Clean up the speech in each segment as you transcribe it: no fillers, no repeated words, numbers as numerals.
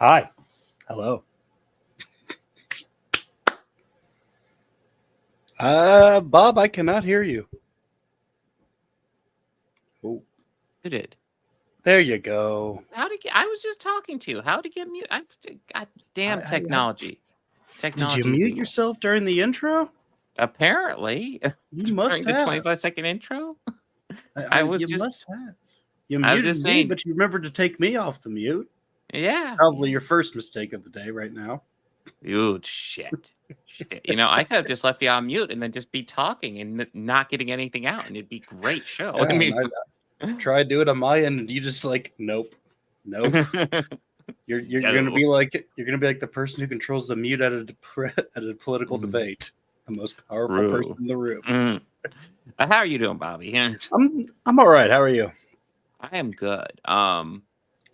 Hi. Hello. Bob, I cannot hear you. Oh, Who did? there you go. I was just talking to you. How to get mute? God damn technology. Did you Technology's mute evil. yourself during the intro? Apparently. You must During the have. 25-second intro? You must have. You I was muted just me, saying, but you remembered to take me off the mute. yeah. Probably your first mistake of the day right now. Ooh, shit. You know, I could have just left you on mute and then just be talking and not getting anything out, and it'd be a great show. Yeah, I mean, I tried to do it on my end, and you just nope. You're gonna be like the person who controls the mute at a political debate, the most powerful person in the room. How are you doing, Bobby? I'm all right. How are you? I am good.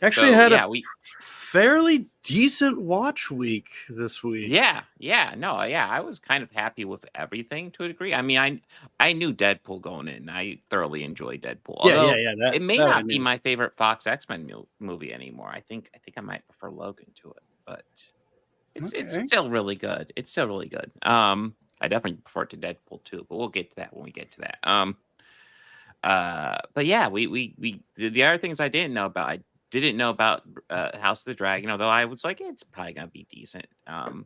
Actually, had a fairly decent watch week this week. Yeah. I was kind of happy with everything to a degree. I mean, I knew Deadpool going in. I thoroughly enjoyed Deadpool. Although it may not be my favorite Fox X-Men movie anymore. I think I might prefer Logan to it, but it's still really good. It's still really good. I definitely prefer it to Deadpool too, but we'll get to that when we get to that. But yeah, we the other things I didn't know about House of the Dragon, although I was like, it's probably gonna be decent. And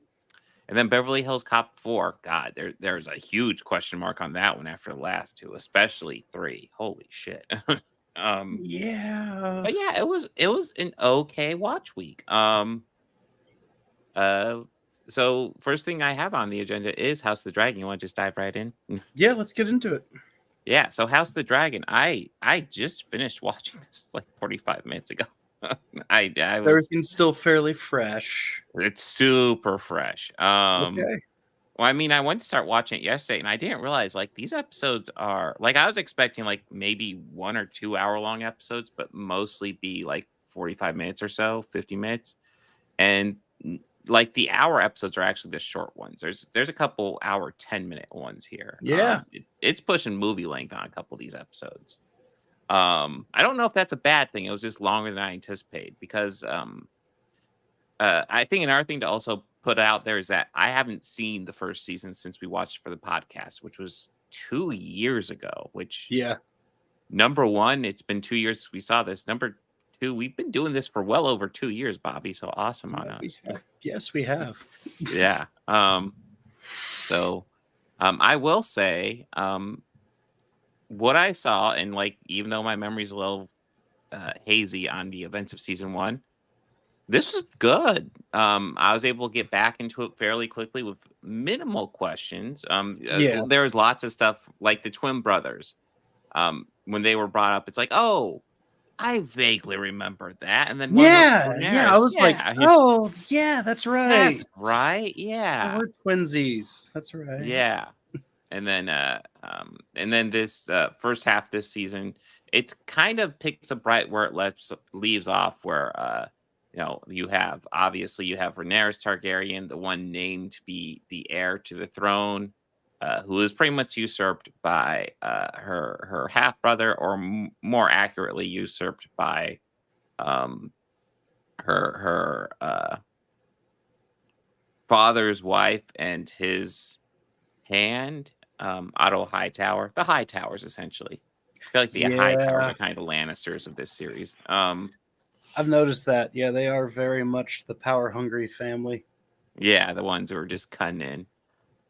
then Beverly Hills Cop 4. God, there's a huge question mark on that one after the last two, especially 3. Holy shit. Yeah. But yeah, it was an okay watch week. So first thing I have on the agenda is House of the Dragon. You want to just dive right in? Yeah, let's get into it. Yeah, so House of the Dragon. I just finished watching this like 45 minutes ago. Everything's still fairly fresh. It's super fresh. Okay. Well, I mean, I went to start watching it yesterday, and I didn't realize like these episodes are like I was expecting like maybe 1 or 2 hour long episodes, but mostly be like 45 minutes or so, 50 minutes, and like the hour episodes are actually the short ones. There's a couple hour 10-minute ones here. Yeah. It's pushing movie length on a couple of these episodes. I don't know if that's a bad thing. It was just longer than I anticipated because I think another thing to also put out there is that I haven't seen the first season since we watched for the podcast, which was 2 years ago. Which number one, it's been 2 years since we saw this. Number two, we've been doing this for well over 2 years, Bobby. So awesome on us. Yes, we have. Yeah. So I will say what I saw, and like even though my memory's a little hazy on the events of season 1, this was good. I was able to get back into it fairly quickly with minimal questions. There was lots of stuff like the twin brothers. When they were brought up, it's like, oh, I vaguely remember that. And then I was like, oh yeah, that's right. That's right. Yeah. We're twinsies. That's right. Yeah. And then this first half this season, it's kind of picks up right where it leaves off, where you have Rhaenyra Targaryen, the one named to be the heir to the throne, who is pretty much usurped by her half brother, or more accurately, usurped by her father's wife and his hand, Otto Hightower. The Hightowers, essentially. I feel like the Hightowers are kind of Lannisters of this series. I've noticed that. Yeah, they are very much the power-hungry family. Yeah, the ones who are just cutting in.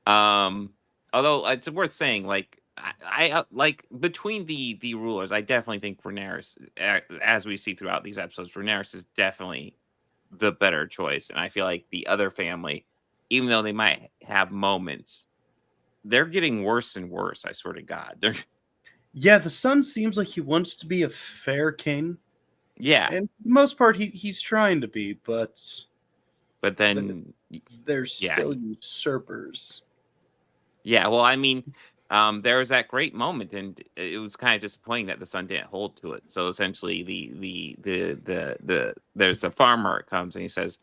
Although it's worth saying, like, I like between the rulers, I definitely think Rhaenyra, as we see throughout these episodes, Rhaenyra is definitely the better choice. And I feel like the other family, even though they might have moments, they're getting worse and worse. I swear to God. Yeah, the son seems like he wants to be a fair king. Yeah, and for the most part, he's trying to be, but then there's still usurpers. Yeah, well, I mean, there was that great moment, and it was kind of disappointing that the son didn't hold to it. So essentially, there's a farmer that comes and he says,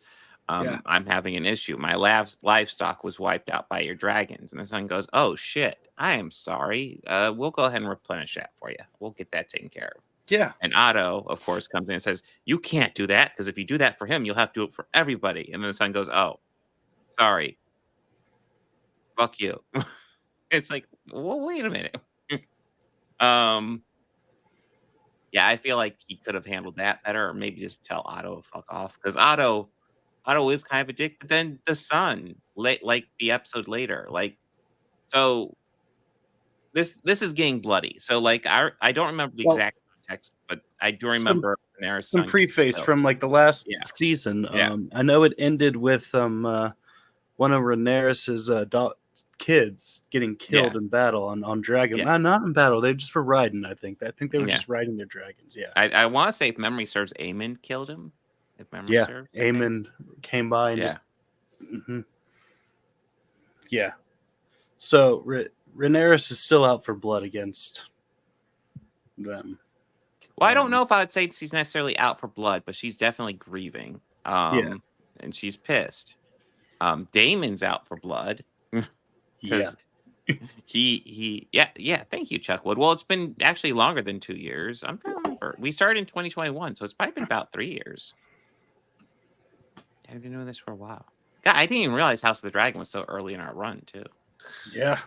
I'm having an issue. My livestock was wiped out by your dragons. And the son goes, oh shit, I am sorry. We'll go ahead and replenish that for you. We'll get that taken care of. Yeah. And Otto, of course, comes in and says, "You can't do that because if you do that for him, you'll have to do it for everybody." And then the son goes, "Oh, sorry, fuck you." It's like, well, wait a minute. um, yeah, I feel like he could have handled that better, or maybe just tell Otto to fuck off because Otto is kind of a dick. But then the son, like the episode later, like so this is getting bloody. So like I don't remember the Well, exact context, but I do some remember Daenerys' some son. preface So from like the last yeah, season. yeah, I know it ended with one of Rhaenyra's kids getting yeah, killed in battle on dragon. yeah, Not in battle. They just were riding. I think they were yeah. just riding their dragons. Yeah. I want to say if memory serves, Aemon killed him. If memory Yeah. serves, I think. Aemon came by and Yeah. just yeah. So Rhaenyra is still out for blood against them. Well, I don't know if I would say she's necessarily out for blood, but she's definitely grieving. Yeah. And she's pissed. Damon's out for blood Yeah. because yeah. Thank you, Chuckwood. Well, it's been actually longer than 2 years. I'm trying to remember. We started in 2021, so it's probably been about 3 years. I've been doing this for a while. God, I didn't even realize House of the Dragon was so early in our run too. Yeah.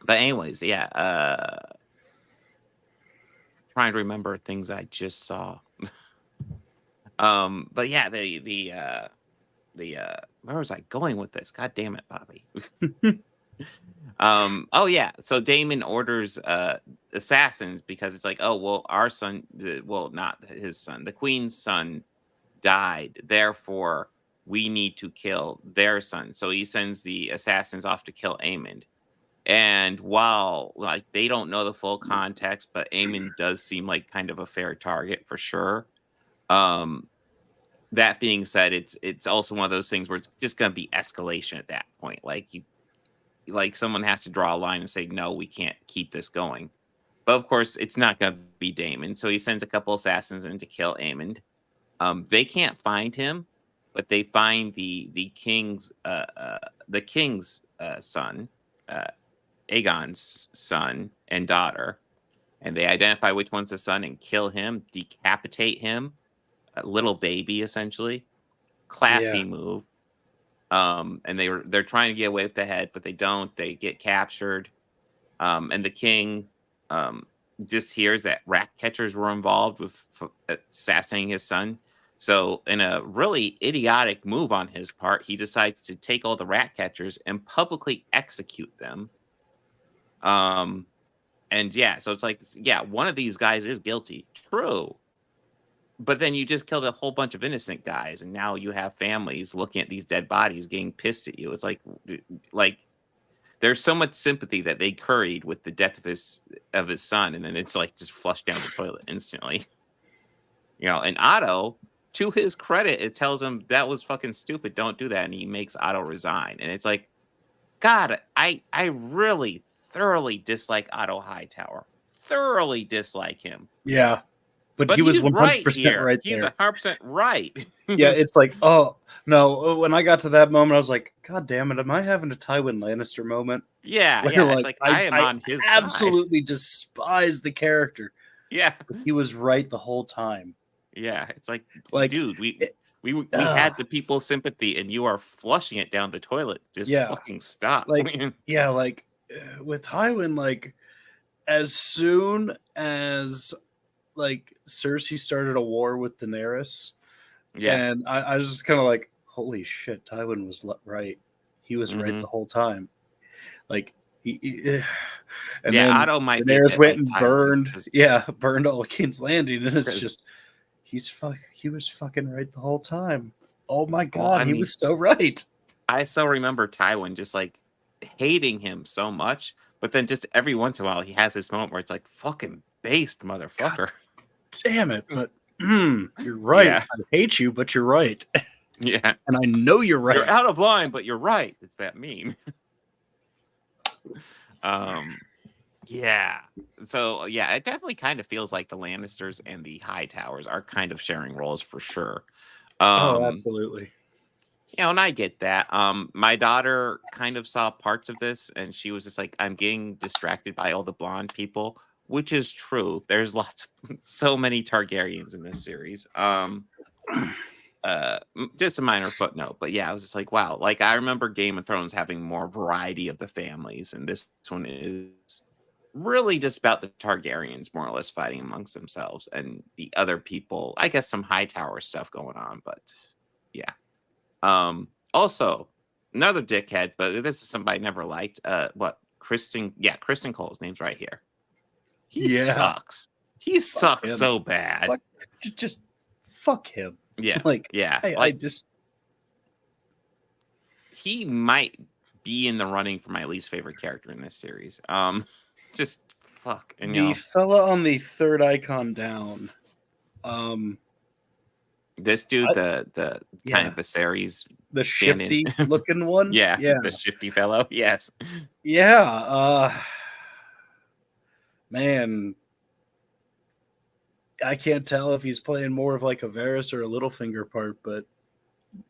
But anyways, yeah. Trying to remember things I just saw. But yeah, the where was I going with this? God damn it, Bobby. Oh yeah, so Damon orders assassins because it's like, oh well, our son, well, not his son, the queen's son died, therefore we need to kill their son. So he sends the assassins off to kill Aemond. And while like they don't know the full context, but Aemon does seem like kind of a fair target for sure. That being said, it's also one of those things where it's just going to be escalation at that point. Like someone has to draw a line and say, no, we can't keep this going. But of course, it's not going to be Daemon. So he sends a couple assassins in to kill Aemond. They can't find him, but they find the king's son, Aegon's son and daughter, and they identify which one's the son and kill him, decapitate him, a little baby essentially. Classy move. And they're trying to get away with the head, but they don't. They get captured. And the king just hears that rat catchers were involved with assassinating his son. So in a really idiotic move on his part, he decides to take all the rat catchers and publicly execute them. And yeah, so it's like, yeah, one of these guys is guilty. True. But then you just killed a whole bunch of innocent guys, and now you have families looking at these dead bodies getting pissed at you. It's like there's so much sympathy that they curried with the death of his son, and then it's like just flushed down the toilet instantly. And Otto, to his credit, it tells him that was fucking stupid. Don't do that, and he makes Otto resign. And it's like, God, I really thoroughly dislike Otto Hightower. Thoroughly dislike him. Yeah. But he was 100% right He's there. 100% right. Yeah, it's like, oh no. When I got to that moment, I was like, God damn it, am I having a Tywin Lannister moment? Yeah, Where, yeah. It's like I am on his side. Absolutely despise the character. Yeah, but he was right the whole time. Yeah, it's like dude, we had the people's sympathy, and you are flushing it down the toilet. Just fucking stop. Like, with Tywin, like, as soon as like Cersei started a war with Daenerys, and I was just kind of like, holy shit, Tywin was right. He was right the whole time. Like and then Otto might Daenerys went and burned all of King's Landing, and it's just he was fucking right the whole time. Oh my god, he was so right. I still remember Tywin just like hating him so much, but then just every once in a while he has this moment where it's like, fucking based motherfucker. God damn it, but you're right. Yeah. I hate you, but you're right. Yeah. And I know you're right. You're out of line, but you're right. It's that meme. Yeah. So yeah, it definitely kind of feels like the Lannisters and the Hightowers are kind of sharing roles for sure. Absolutely. And I get that. My daughter kind of saw parts of this, and she was just like, I'm getting distracted by all the blonde people. which is true. There's so many Targaryens in this series. Just a minor footnote, but yeah, I was just like, wow. Like I remember Game of Thrones having more variety of the families, and this one is really just about the Targaryens more or less fighting amongst themselves, and the other people, I guess some Hightower stuff going on, but yeah. Also, another dickhead, but this is somebody I never liked. Kristen Cole's name's right here. He sucks. He sucks so bad. Just fuck him. Yeah. Like, yeah. I just. He might be in the running for my least favorite character in this series. Just fuck. And the fella on the third icon down. This dude, the kind of Viserys, the shifty looking one. yeah, the shifty fellow. Yes. Yeah. Man, I can't tell if he's playing more of like a Varys or a Littlefinger part, but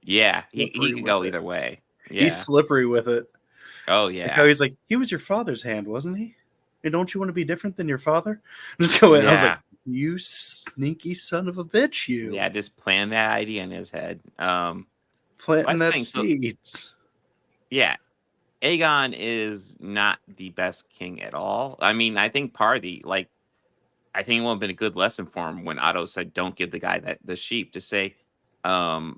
yeah, he could go either way. Yeah. He's slippery with it. Oh yeah. Like how he's like, he was your father's hand, wasn't he? And don't you want to be different than your father? Just go in. I was like, you sneaky son of a bitch, you. Yeah, just plant that idea in his head. Planting that seeds. Yeah. Aegon is not the best king at all. I mean, I think part of the I think it would have been a good lesson for him when Otto said, "Don't give the guy the sheep." To say, "No,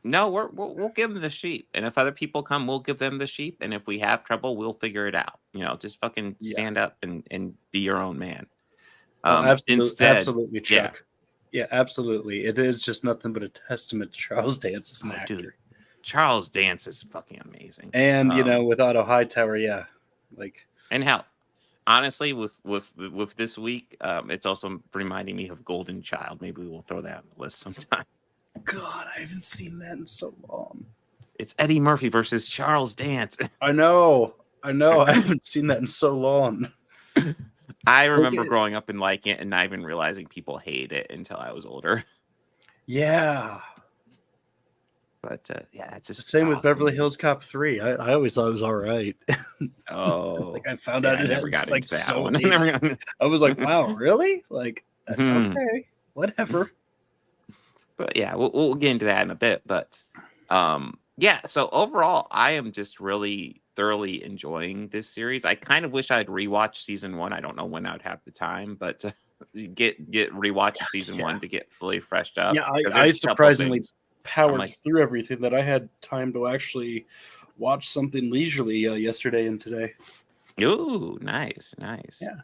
we'll give him the sheep, and if other people come, we'll give them the sheep, and if we have trouble, we'll figure it out." Just fucking stand up and be your own man. Absolutely, Chuck. Yeah, absolutely. It is just nothing but a testament to Charles Dance as an actor. Dude, Charles Dance is fucking amazing. And with Otto Hightower, and hell, honestly, with this week, it's also reminding me of Golden Child. Maybe we'll throw that on the list sometime. God, I haven't seen that in so long. It's Eddie Murphy versus Charles Dance. I know. I haven't seen that in so long. I remember growing up and liking it and not even realizing people hate it until I was older. Yeah. But it's the same with Beverly Hills Cop 3. I always thought it was all right. Oh. I found out it never got into that so one. I was like, wow, really? Okay, whatever. But yeah, we'll get into that in a bit. But so overall, I am just really thoroughly enjoying this series. I kind of wish I'd rewatch season 1. I don't know when I'd have the time, but get rewatch season 1 to get fully freshed up. Yeah, I surprisingly powered through everything that I had time to actually watch something leisurely yesterday and today. Ooh, nice. Yeah,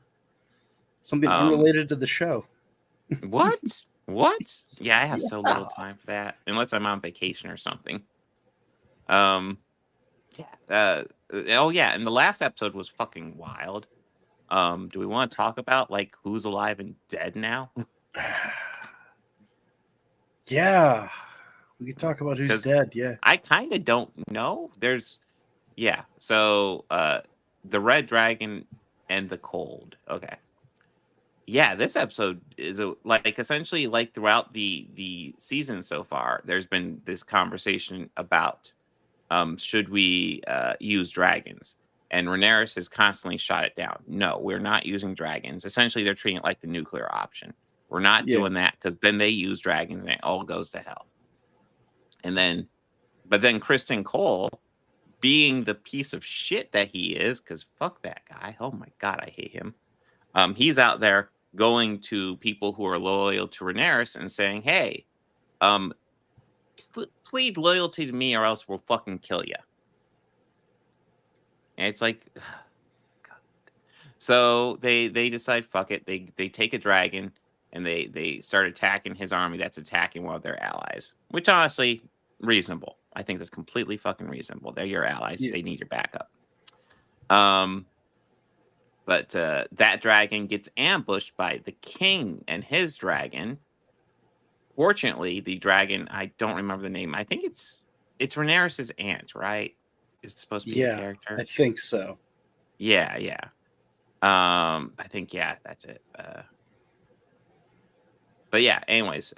something unrelated to the show. What? Yeah, I have so little time for that, unless I'm on vacation or something. And the last episode was fucking wild. Do we want to talk about who's alive and dead now? Yeah, we can talk about who's dead. Yeah, I kind of don't know. So the Red Dragon and the Cold. Okay. Yeah, this episode is essentially throughout the season so far, there's been this conversation about should we use dragons? And Rhaenyra has constantly shot it down. No, we're not using dragons. Essentially, they're treating it like the nuclear option. We're not doing that because then they use dragons and it all goes to hell. But then Kristen Cole, being the piece of shit that he is, because fuck that guy. Oh my God, I hate him. He's out there going to people who are loyal to Rhaenyra and saying, hey, plead loyalty to me or else we'll fucking kill you. And it's like, God. So they decide, fuck it. They take a dragon and they start attacking his army that's attacking one of their allies, which honestly, reasonable. I think that's completely fucking reasonable. They're your allies. Yeah. They need your backup. But that dragon gets ambushed by the king and his dragon. Fortunately, the dragon, I don't remember the name. I think it's Rhaenyra's aunt, right? Is it supposed to be the character? I think so. Yeah. I think, that's it. But yeah, anyways,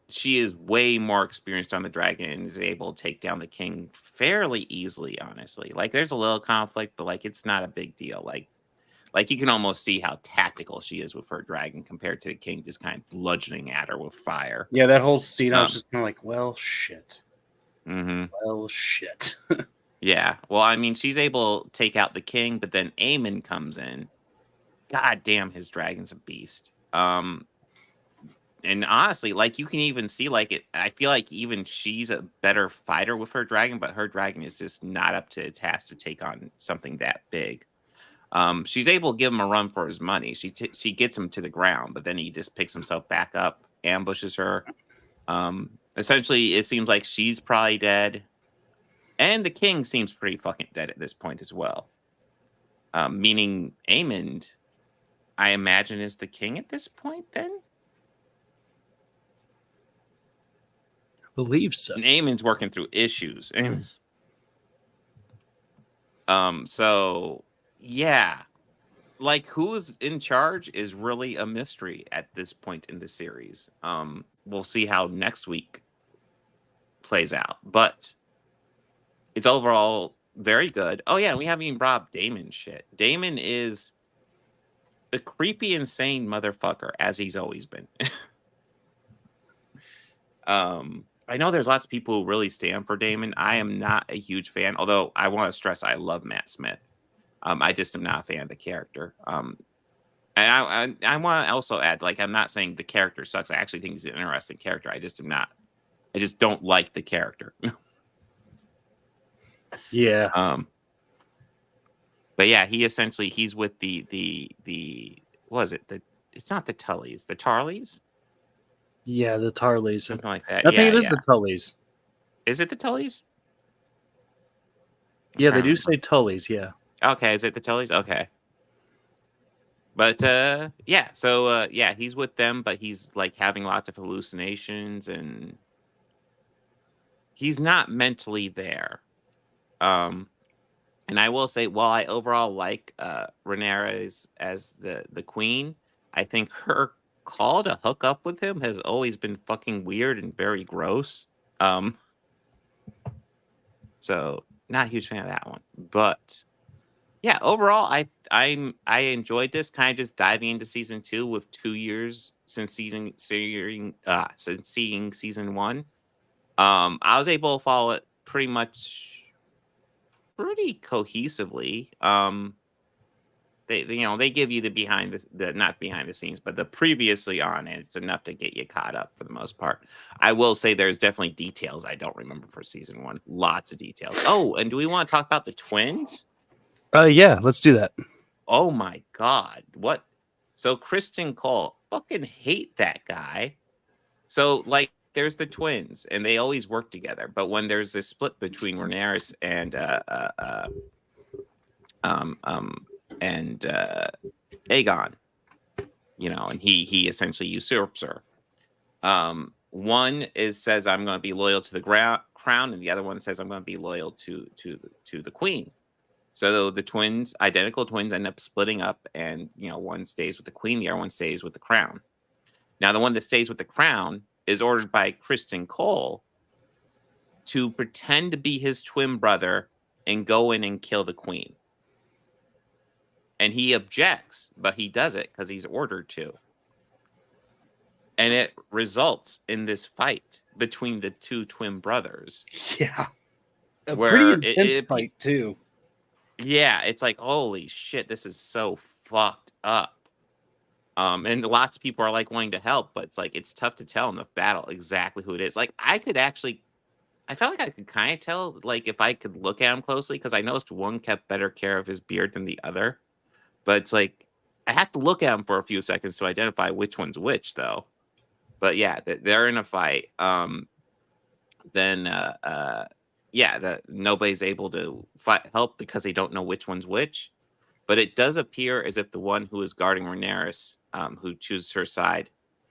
she is way more experienced on the dragon and is able to take down the king fairly easily, honestly. There's a little conflict, but it's not a big deal. Like, you can almost see how tactical she is with her dragon compared to the king just kind of bludgeoning at her with fire. Yeah, that whole scene, I was just kind of like, well, shit. Mm-hmm. Well, shit. Yeah. Well, I mean, she's able to take out the king, but then Aemon comes in. God damn, his dragon's a beast. And honestly, like, you can even see, like, it. I feel like even she's a better fighter with her dragon, but her dragon is just not up to the task to take on something that big. She's able to give him a run for his money. She gets him to the ground, but then he just picks himself back up, ambushes her. Essentially, it seems like she's probably dead, and the king seems pretty fucking dead at this point as well. Meaning Aemond, I imagine, is the king at this point then? I believe so. And Aemond's working through issues. So yeah. Like, who's in charge is really a mystery at this point in the series. We'll see how next week plays out, but it's overall very good. Oh yeah, we haven't even brought up Daemon shit. Daemon is a creepy, insane motherfucker, as he's always been. I know there's lots of people who really stand for Daemon. I am not a huge fan, although I want to stress I love Matt Smith. I just am not a fan of the character. And I want to also add, like, I'm not saying the character sucks. I actually think he's an interesting character. I just don't like the character. Yeah. But yeah, he's with the what is it? It's not the Tullys, the Tarleys? Yeah, the Tarleys. Something like that. I think it is the Tullys. Is it the Tullys? Yeah, they do say Tullys, yeah. Okay, is it the Tullys? Okay. But yeah, so yeah, he's with them, but he's like having lots of hallucinations and he's not mentally there. And I will say, while I overall like Rhaenyra as the queen, I think her call to hook up with him has always been fucking weird and very gross. So not a huge fan of that one. But yeah, overall, I enjoyed this, kind of just diving into season 2 with 2 years since seeing season 1. I was able to follow it pretty cohesively. They give you the not behind the scenes, but the previously on, and it's enough to get you caught up for the most part. I will say there's definitely details I don't remember for season 1. Lots of details. Oh, and do we want to talk about the twins? Yeah, let's do that. Oh my god. What? So Kristen Cole, fucking hate that guy. So, like, there's the twins and they always work together, but when there's this split between Rhaenyra and Aegon, and he essentially usurps her. One says I'm going to be loyal to the crown, and the other one says I'm going to be loyal to the queen. So the identical twins, end up splitting up, and one stays with the queen, the other one stays with the crown. Now, the one that stays with the crown is ordered by Kristen Cole to pretend to be his twin brother and go in and kill the queen. And he objects, but he does it because he's ordered to. And it results in this fight between the two twin brothers. Yeah. A pretty intense fight, too. Yeah, it's like, holy shit, this is so fucked up. And lots of people are like wanting to help, but it's like it's tough to tell in the battle exactly who it is. Like, I felt like I could kind of tell, like, if I could look at him closely, because I noticed one kept better care of his beard than the other. But it's like I have to look at him for a few seconds to identify which one's which, though. But yeah, they're in a fight. Nobody's able to help because they don't know which one's which. But it does appear as if the one who is guarding Rhaenyra, who chooses her side,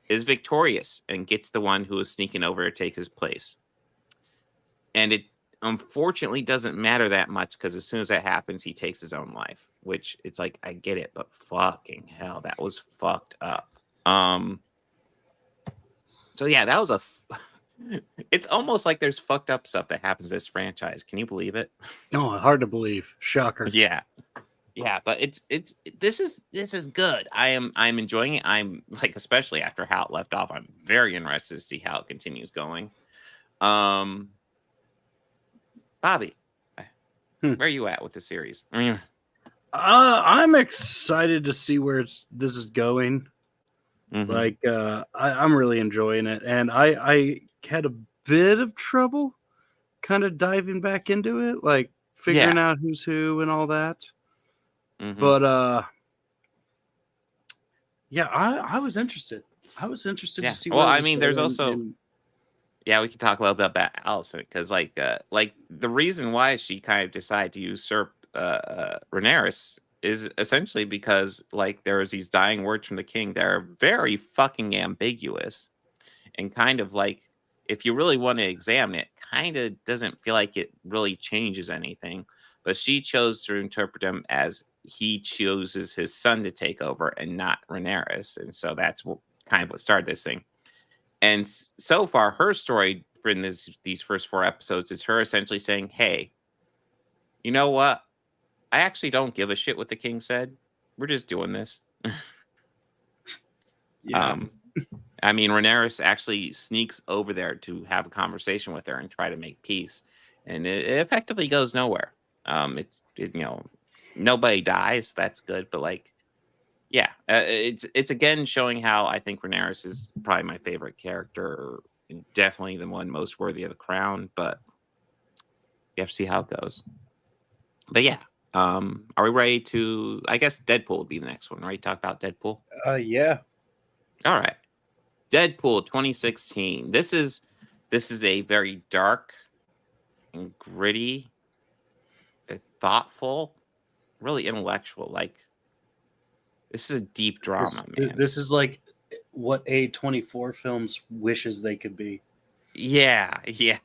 is victorious and gets the one who is sneaking over to take his place. And it unfortunately doesn't matter that much, because as soon as that happens, he takes his own life. Which, it's like, I get it, but fucking hell, that was fucked up. So yeah, that was it's almost like there's fucked up stuff that happens in this franchise. Can you believe it? Oh, hard to believe. Shocker. Yeah. Yeah, but this is good. I'm enjoying it. I'm like, especially after how it left off, I'm very interested to see how it continues going. Um, Bobby, Hmm. where are you at with the series? I'm excited to see where this is going. Mhm. Like, I'm really enjoying it, and I had a bit of trouble kind of diving back into it, like figuring Yeah. out who's who and all that. Mhm. But yeah, I was interested. I was interested to Yeah. see Well, where it I was mean, there's going, also and yeah, we could talk a little bit about Allison because, like the reason why she kind of decided to usurp Rhaenyra is essentially because like there was these dying words from the king that are very fucking ambiguous and kind of like if you really want to examine it, kind of doesn't feel like it really changes anything. But she chose to interpret him as he chooses his son to take over and not Rhaenyra, and so that's what kind of what started this thing. And so far, her story in these first 4 episodes is her essentially saying, "Hey, you know what? I actually don't give a shit what the king said. We're just doing this." yeah, um, I mean, Rhaenyra actually sneaks over there to have a conversation with her and try to make peace, and it effectively goes nowhere. Nobody dies. That's good, but like, yeah, it's again showing how I think Rhaenyra is probably my favorite character, and definitely the one most worthy of the crown. But you have to see how it goes. But yeah, are we ready to? I guess Deadpool would be the next one, right? Talk about Deadpool. yeah. All right. Deadpool 2016. This is a very dark and gritty, thoughtful, really intellectual. Like this is a deep drama, man. This is like what A24 films wishes they could be. Yeah, yeah.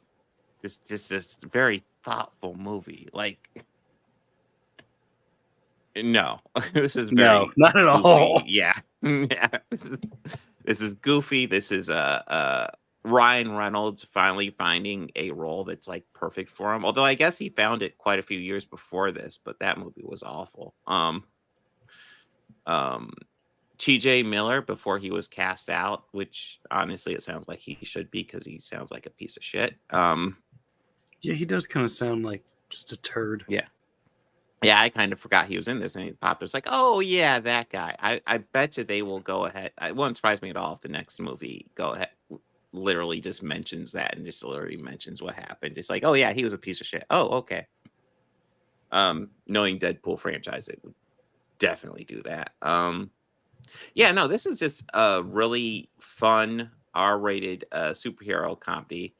This is a very thoughtful movie. Like no, this is No, very not at all. goofy. Yeah, yeah. This is goofy. This is Ryan Reynolds finally finding a role that's like perfect for him. Although I guess he found it quite a few years before this, but that movie was awful. Um, TJ Miller before he was cast out, which honestly it sounds like he should be because he sounds like a piece of shit. Yeah, he does kind of sound like just a turd. Yeah. Yeah, I kind of forgot he was in this, and he popped. It's like, oh yeah, that guy. I bet you they will go ahead. It wouldn't surprise me at all if the next movie go ahead, literally just mentions that and just literally mentions what happened. It's like, oh yeah, he was a piece of shit. Oh okay. Knowing Deadpool franchise, it would definitely do that. Yeah, no, this is just a really fun R-rated superhero comedy.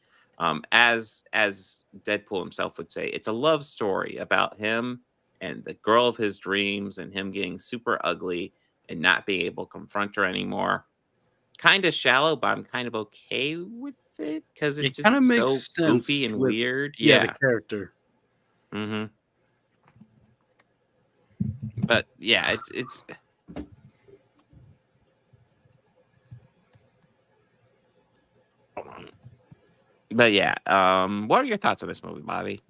As Deadpool himself would say, it's a love story about him and the girl of his dreams and him getting super ugly and not being able to confront her anymore. Kind of shallow, but I'm kind of okay with it because It it's kind of just so makes sense goofy and with weird. the Yeah. character. hmm But yeah, it's but yeah. What are your thoughts on this movie, Bobby?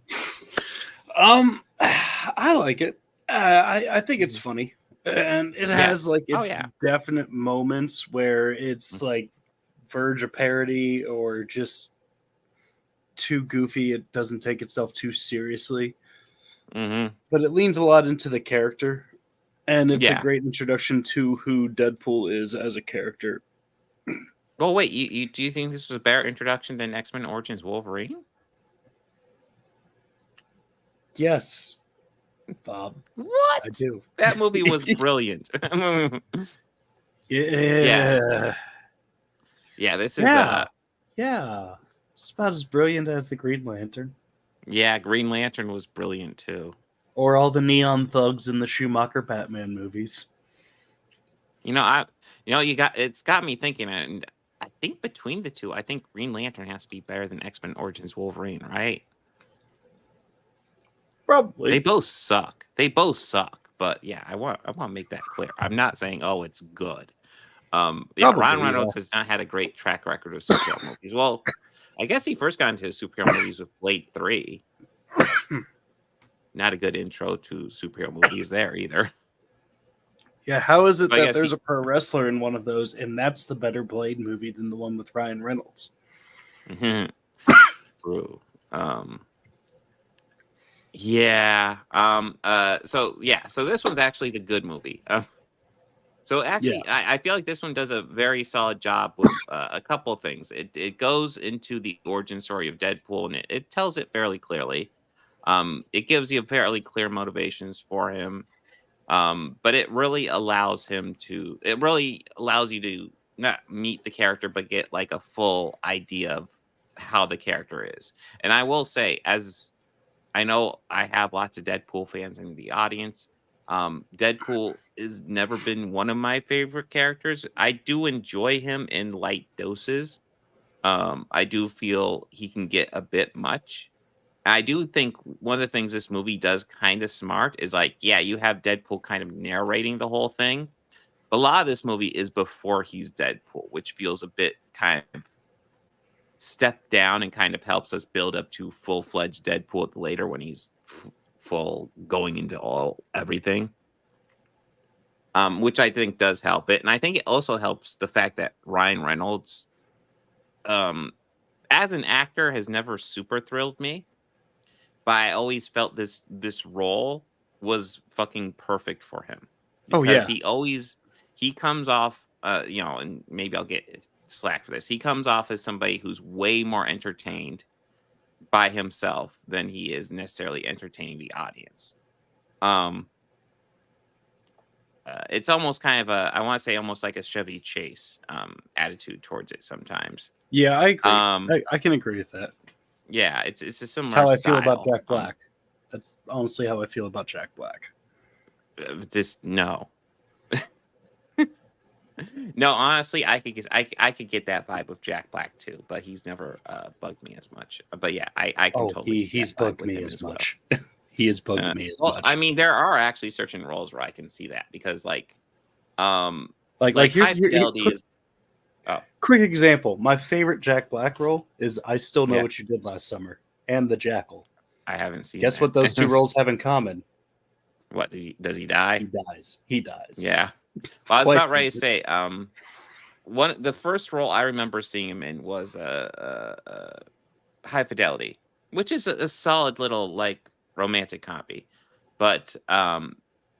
I like it. I think it's funny, and it Yeah. has like Oh its yeah. definite moments where it's Mhm. like verge of parody or just too goofy. It doesn't take itself too seriously, Mhm. but it leans a lot into the character, and it's a Yeah. great introduction to who Deadpool is as a character. Well, wait. You do you think this was a better introduction than X-Men Origins Wolverine? Yes, Bob, I What? do. That movie was brilliant. Yes. Yeah, Yeah. This is yeah, yeah. It's about as brilliant as the Green Lantern. yeah. Green Lantern was brilliant too. Or all the neon thugs in the Schumacher Batman movies. You know, I it's got me thinking, and I think between the two, I think Green Lantern has to be better than X-Men Origins Wolverine, right? They Probably. both suck. They both suck. But yeah, I want to make that clear. I'm not saying oh it's good. Yeah, Ryan Probably, Reynolds yes. has not had a great track record of superhero movies. Well, I guess he first got into his superhero movies with Blade 3. not a good intro to superhero movies there either. Yeah, how is it So I that guess there's a pro wrestler in one of those, and that's the better Blade movie than the one with Ryan Reynolds? True. Yeah. So this one's actually the good movie. So actually, I feel like this one does a very solid job with a couple of things. It goes into the origin story of Deadpool, and it tells it fairly clearly. It gives you fairly clear motivations for him. But it really allows you to not meet the character, but get like a full idea of how the character is. And I will say, as I know I have lots of Deadpool fans in the audience. Deadpool has never been one of my favorite characters. I do enjoy him in light doses. I do feel he can get a bit much. I do think one of the things this movie does kind of smart is like, yeah, you have Deadpool kind of narrating the whole thing. But a lot of this movie is before he's Deadpool, which feels a bit kind of stepped down and kind of helps us build up to full-fledged Deadpool later when he's full going into everything. Which I think does help it. And I think it also helps the fact that Ryan Reynolds, as an actor, has never super thrilled me. But I always felt this role was fucking perfect for him. Because he comes off, and maybe I'll get slack for this. He comes off as somebody who's way more entertained by himself than he is necessarily entertaining the audience. It's almost kind of I want to say almost like a Chevy Chase attitude towards it sometimes. Yeah, I agree. I can agree with that. Yeah, it's a similar. That's how I style. feel about Jack Black. That's honestly how I feel about Jack Black. Just no. No, honestly, I could get that vibe with Jack Black too, but he's never bugged me as much. But yeah, I can totally. He's bugged me as much. He has bugged me as much. I mean, there are actually certain roles where I can see that because, like here's High Fidelity is. Quick example. My favorite Jack Black role is I Still Know Yeah. What You Did Last Summer and The Jackal. I haven't seen. Guess what those two roles have in common? What does he die? He dies. Yeah. Well, I was about ready to say, the first role I remember seeing him in was High Fidelity, which is a solid little like romantic comedy, but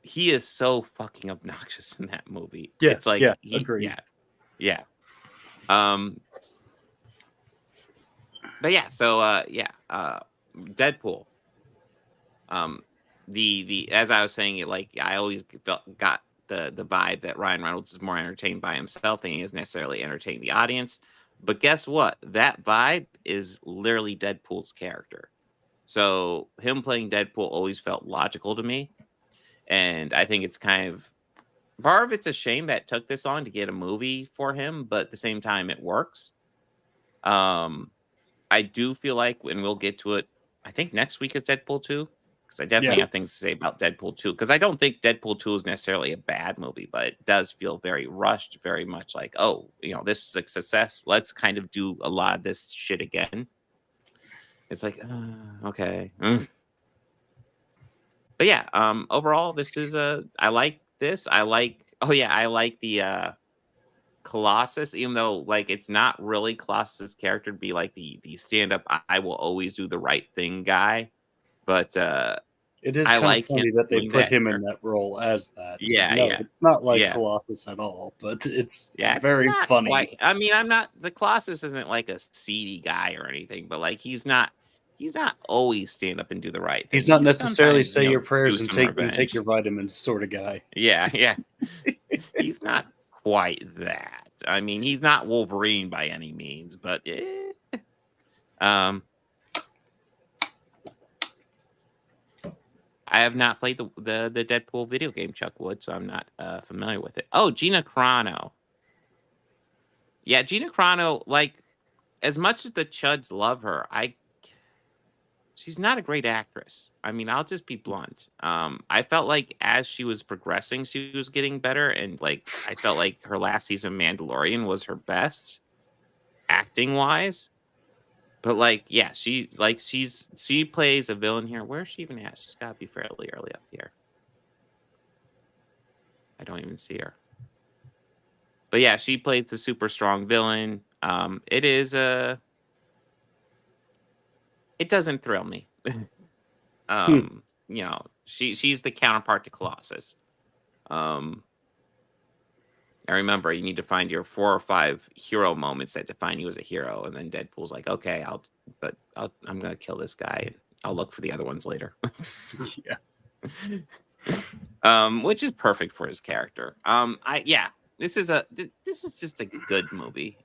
he is so fucking obnoxious in that movie. Yeah, it's like agreed. Yeah. But yeah, so Deadpool. The as I was saying it, like I always got the vibe that Ryan Reynolds is more entertained by himself than he is necessarily entertaining the audience. But guess what? That vibe is literally Deadpool's character. So him playing Deadpool always felt logical to me. And I think it's kind of part of it's a shame that it took this long to get a movie for him, but at the same time it works. I do feel like when we'll get to it, I think next week is Deadpool 2. Because I definitely have things to say about Deadpool 2. Because I don't think Deadpool 2 is necessarily a bad movie, but it does feel very rushed, very much like, oh, this was a success. Let's kind of do a lot of this shit again. It's like, okay. But yeah, overall, this is I like this. I like the Colossus, even though like it's not really Colossus' character to be like the stand-up, I will always do the right thing guy. But it is kind of funny that they put him in that role as that. Yeah, it's not like Colossus at all, but it's very funny. I mean, the Colossus isn't like a seedy guy or anything, but like he's not always stand up and do the right thing. He's not necessarily say your prayers and take your vitamins sort of guy. Yeah. He's not quite that. I mean, he's not Wolverine by any means, but I have not played the Deadpool video game, Chuck Wood, so I'm not familiar with it. Oh, Gina Carano. Yeah, Gina Carano, like, as much as the Chuds love her, she's not a great actress. I mean, I'll just be blunt. I felt like as she was progressing, she was getting better, and like I felt like her last season of Mandalorian was her best acting wise. But like, yeah, she plays a villain here. Where is she even at? She's got to be fairly early up here. I don't even see her. But yeah, she plays the super strong villain. It is it doesn't thrill me. You know, she's the counterpart to Colossus. And remember, you need to find your 4 or 5 hero moments that define you as a hero. And then Deadpool's like, okay, I'm gonna kill this guy. And I'll look for the other ones later. Yeah. Which is perfect for his character. This is just a good movie.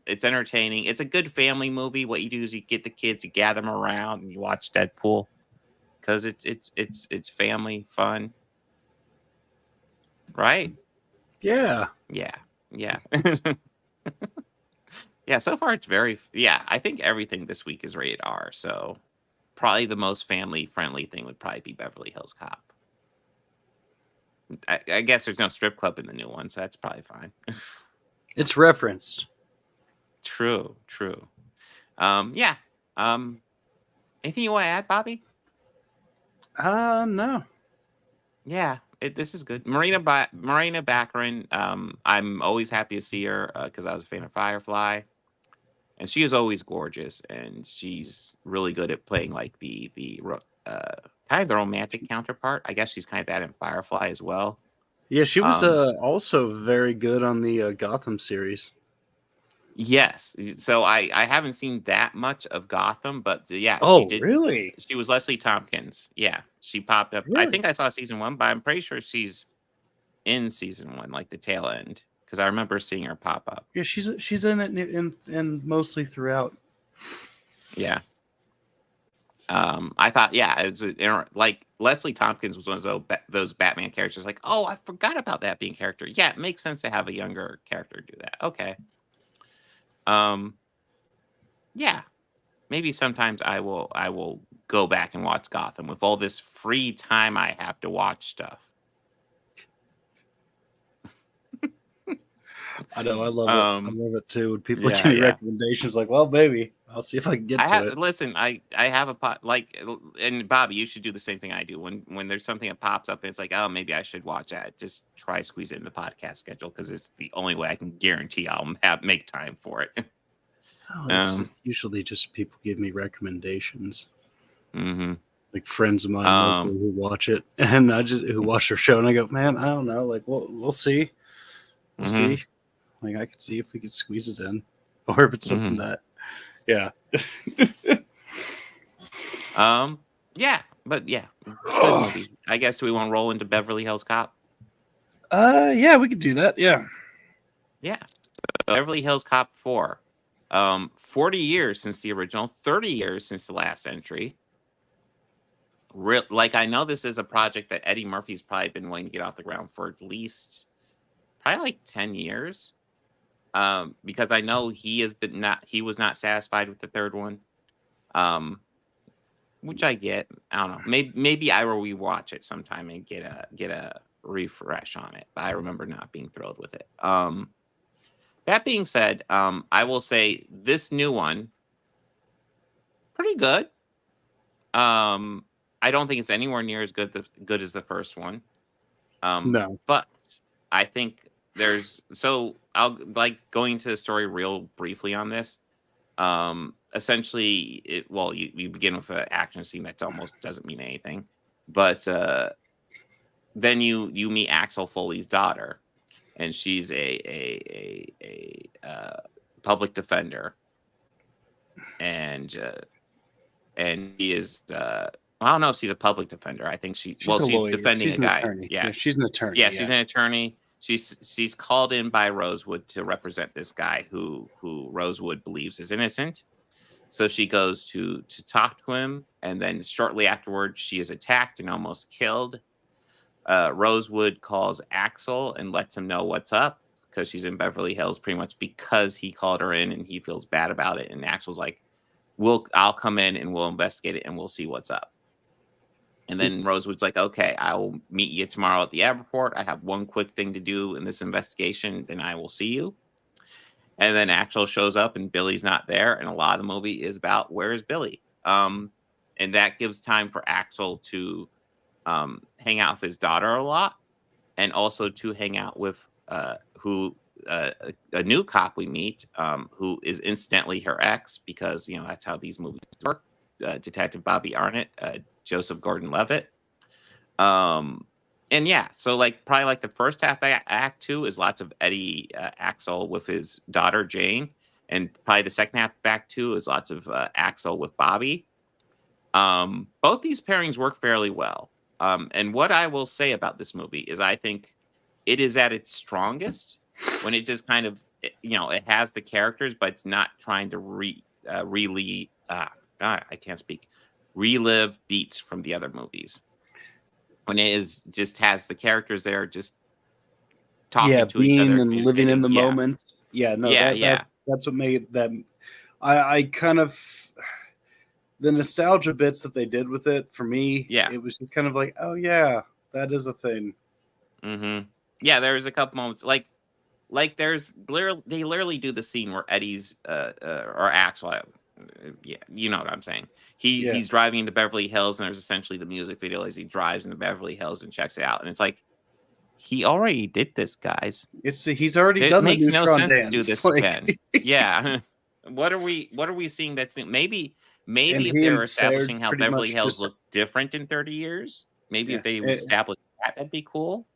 It's entertaining. It's a good family movie. What you do is you get the kids, you gather them around, and you watch Deadpool because it's family fun, right? Yeah. Yeah. Yeah, so far it's I think everything this week is rated R, so probably the most family friendly thing would probably be Beverly Hills Cop. I guess there's no strip club in the new one, so that's probably fine. It's referenced. True. Yeah. Anything you want to add, Bobby? No. Yeah, this is good. Marina Baccarin. I'm always happy to see her because I was a fan of Firefly, and she is always gorgeous, and she's really good at playing like the kind of the romantic counterpart. I guess she's kind of that in Firefly as well. Yeah, she was also very good on the Gotham series. Yes, so I haven't seen that much of Gotham, but yeah, Oh, she did. really? She was Leslie Tompkins. Yeah, she popped up. I Really? think I saw season 1, but I'm pretty sure she's in season 1, like the tail end, because I remember seeing her pop up. Yeah, she's in it and mostly throughout. Yeah. I thought, yeah, it was like Leslie Tompkins was one of those Batman characters. Like, oh, I forgot about that being character. Yeah, it makes sense to have a younger character do that. Okay. Yeah, maybe sometimes I will go back and watch Gotham with all this free time I have to watch stuff. I know, I love it. I love it too. When people give me recommendations, like, well, maybe I'll see if I can get to it. Listen, I have a pot and Bobby, you should do the same thing I do. When there's something that pops up and it's like, oh, maybe I should watch that. Just try squeeze it in the podcast schedule because it's the only way I can guarantee I'll make time for it. Oh, it's usually just people give me recommendations. Mm-hmm. Like friends of mine locally who watch it, and who watch their show, and I go, man, I don't know. Like, we'll see. We'll see. Like, I could see if we could squeeze it in, or if it's something that, yeah. But yeah, good movie. I guess we want to roll into Beverly Hills Cop. Yeah, we could do that. Yeah. Beverly Hills Cop 4. 40 years since the original, 30 years since the last entry. Like, I know this is a project that Eddie Murphy's probably been wanting to get off the ground for at least probably like 10 years. Because I know he was not satisfied with the third one. Which I get. I don't know. Maybe I will rewatch it sometime and get a refresh on it. But I remember not being thrilled with it. That being said, I will say this new one, pretty good. I don't think it's anywhere near as good as the first one. No. But I think I'll like going into the story real briefly on this. Essentially, you begin with an action scene that almost doesn't mean anything, but then you meet Axel Foley's daughter, and she's a public defender, and he is I don't know if she's a public defender. I think she's defending a guy. Attorney. Yeah, she's an attorney. Yeah, she's an attorney. She's called in by Rosewood to represent this guy who Rosewood believes is innocent. So she goes to talk to him, and then shortly afterwards, she is attacked and almost killed. Rosewood calls Axel and lets him know what's up because she's in Beverly Hills, pretty much because he called her in and he feels bad about it. And Axel's like, I'll come in and we'll investigate it and we'll see what's up. And then Rosewood's like, okay, I will meet you tomorrow at the airport. I have one quick thing to do in this investigation, then I will see you. And then Axel shows up and Billy's not there, and a lot of the movie is about where's Billy. And that gives time for Axel to hang out with his daughter a lot, and also to hang out with a new cop we meet, who is incidentally her ex, because that's how these movies work. Detective Bobby Arnott, Joseph Gordon-Levitt. And yeah, so probably the first half of Act 2 is lots of Eddie Axel with his daughter Jane, and probably the second half of Act 2 is lots of Axel with Bobby. Both these pairings work fairly well. And what I will say about this movie is I think it is at its strongest when it just kind of, it has the characters, but it's not trying to relive beats from the other movies. When it is just has the characters there just talking to each other and living in the moment. That's what made that. I kind of, the nostalgia bits that they did with it, for me, it was just kind of like, oh yeah, that is a thing. Mm-hmm. Yeah, there's a couple moments there's they literally do the scene where Eddie's or Axel, yeah, you know what I'm saying. He's driving into Beverly Hills, and there's essentially the music video as he drives into Beverly Hills and checks it out, and it's like, he already did this, guys. He's already done. It makes no sense dance. to do this again. Yeah. What are we seeing that's new? Maybe if they were establishing how Beverly Hills looked different in 30 years, maybe if they established that'd be cool.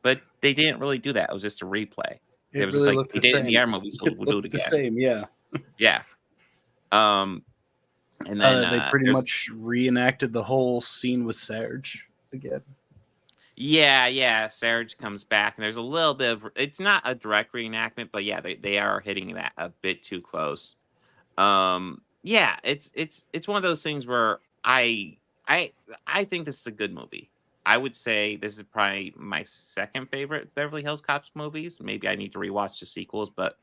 But they didn't really do that. It was just a replay. It was really just they did it in the air movie, so we'll do it again. The same, yeah. Yeah. And then they pretty much reenacted the whole scene with Serge again. Yeah. Serge comes back, and there's a little bit of, it's not a direct reenactment, but yeah, they are hitting that a bit too close. Yeah, it's one of those things where I think this is a good movie. I would say this is probably my second favorite Beverly Hills Cops movies. Maybe I need to rewatch the sequels, but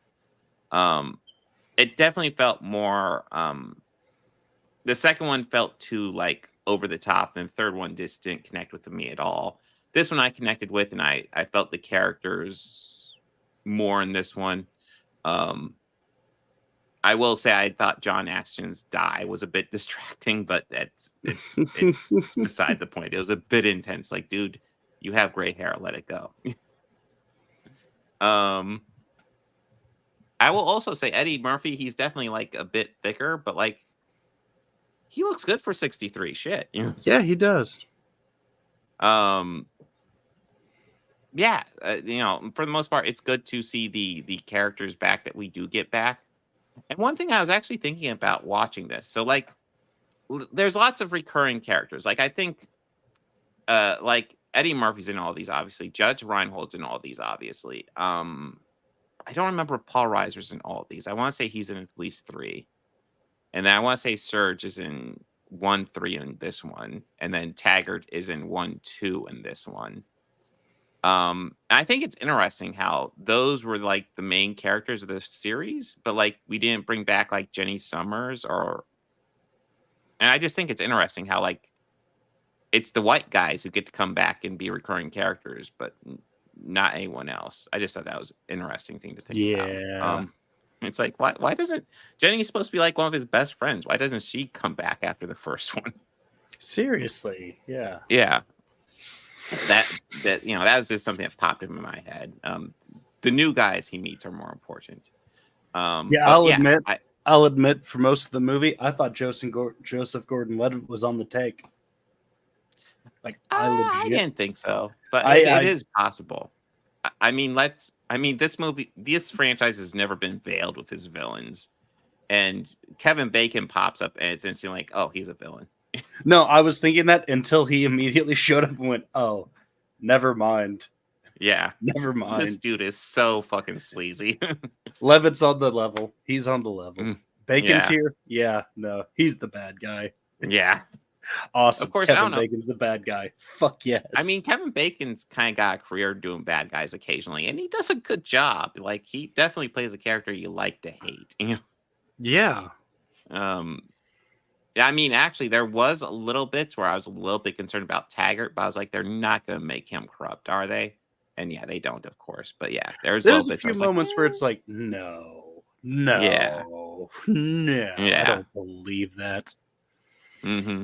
it definitely felt more. The second one felt too over the top, and the third one just didn't connect with me at all. This one I connected with, and I felt the characters more in this one. I will say I thought John Ashton's die was a bit distracting, but it's beside the point. It was a bit intense. Dude, you have gray hair. Let it go. I will also say Eddie Murphy, he's definitely a bit thicker, but he looks good for 63. Shit. Yeah, he does. Yeah, for the most part, it's good to see the characters back that we do get back. And one thing I was actually thinking about watching this, so there's lots of recurring characters. I think, Eddie Murphy's in all these, obviously. Judge Reinhold's in all these, obviously. I don't remember if Paul Reiser's in all of these. I want to say he's in at least 3, and then I want to say Serge is in 1, 3 in this one, and then Taggart is in 1, 2 in this one. I think it's interesting how those were the main characters of the series, but we didn't bring back Jenny Summers and I just think it's interesting how it's the white guys who get to come back and be recurring characters, but not anyone else. I just thought that was an interesting thing to think about. It's why doesn't Jenny's supposed to be one of his best friends? Why doesn't she come back after the first one? Seriously, yeah. Yeah. That was just something that popped in my head. The new guys he meets are more important. I'll admit, for most of the movie, I thought Joseph Gordon-Levitt was on the take. I didn't think so, but it is possible. This franchise has never been veiled with his villains, and Kevin Bacon pops up, and it's instantly oh, he's a villain. No, I was thinking that until he immediately showed up and went, oh, never mind. Yeah. Never mind. This dude is so fucking sleazy. Levitt's on the level. He's on the level. Bacon's here? Yeah, no. He's the bad guy. Yeah. Awesome. Of course, Kevin Bacon's the bad guy. Fuck yes. Kevin Bacon's kind of got a career doing bad guys occasionally, and he does a good job. He definitely plays a character you like to hate. Yeah. Actually, there was a little bit where I was a little bit concerned about Taggart, but I was they're not going to make him corrupt, are they? And yeah, they don't, of course. But yeah, there's a few moments where it's no. Yeah. No, no, I Yeah. don't believe that. Mm-hmm.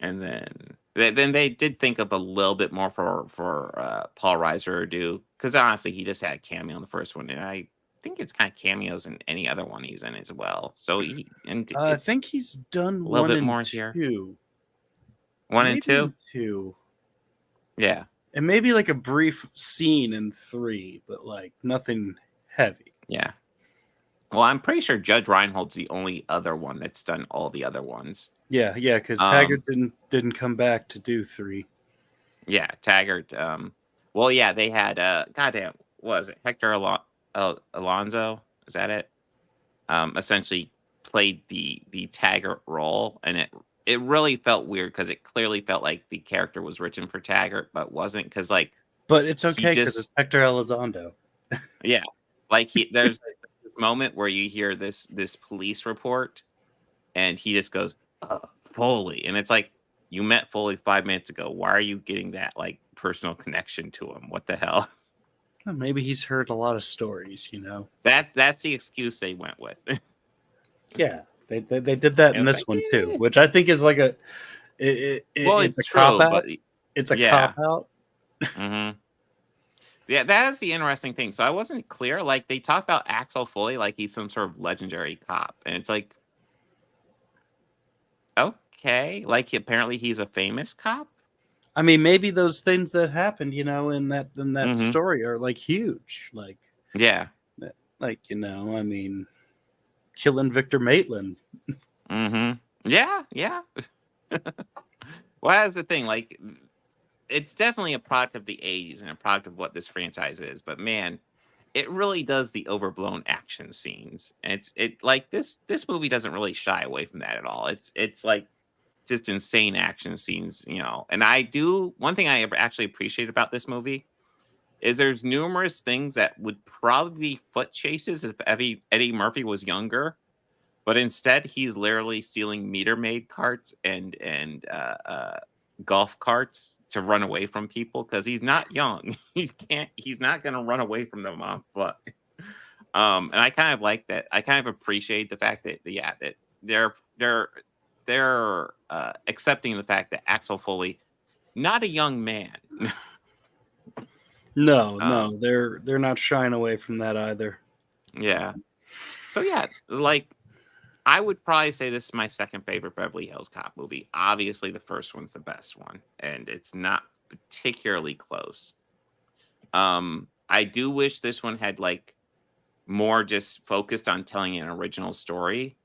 And then they did think of a little bit more for Paul Reiser to do, because honestly, he just had a cameo in the first one, and I think it's kind of cameos in any other one he's in as well. So I it's think he's done a little 1 bit and more here. 2, 1 and maybe 2, even 2, yeah, and maybe like a brief scene in 3, but like nothing heavy. yeah. Well, I'm pretty sure Judge Reinhold's the only other one that's done all the other ones. Yeah, because Taggart didn't come back to do 3. Yeah, Taggart. Well, yeah, they had goddamn, what was it Hector Alonso? Is that it? Essentially played the Taggart role, and it really felt weird because it clearly felt like the character was written for Taggart, but wasn't, because like But it's he okay because it's just Hector Elizondo. yeah, like there's this moment where you hear this police report, and he just goes Foley, and it's like, you met Foley 5 minutes ago. Why are you getting that like personal connection to him? What the hell? Well, maybe he's heard a lot of stories, That's the excuse they went with. Yeah, they did that And in it's this like, one too, which I think is like well, it's a it's cop true, out. but It's a yeah. cop out. Hmm. Yeah, that is the interesting thing. So I wasn't clear. Like, they talk about Axel Foley like he's some sort of legendary cop, and it's like, okay, like apparently he's a famous cop. I mean, maybe those things that happened, in that Hmm. story are like huge, Yeah. I mean, killing Victor Maitland. Hmm. Yeah. Yeah. Well, that's the thing. Like, it's definitely a product of the '80s and a product of what this franchise is. But man, it really does the overblown action scenes. And it like this movie doesn't really shy away from that at all. It's like just insane action scenes. And I do one thing I actually appreciate about this movie is there's numerous things that would probably be foot chases if Eddie Murphy was younger, but instead he's literally stealing meter maid carts and golf carts to run away from people because he's not young. He's not going to run away from them on foot. And I kind of like that. I kind of appreciate the fact that yeah, that they're accepting the fact that Axel Foley, not a young man. No, they're not shying away from that either. Yeah. So yeah, like, I would probably say this is my second favorite Beverly Hills Cop movie. Obviously, the first one's the best one, and it's not particularly close. I do wish this one had like more just focused on telling an original story.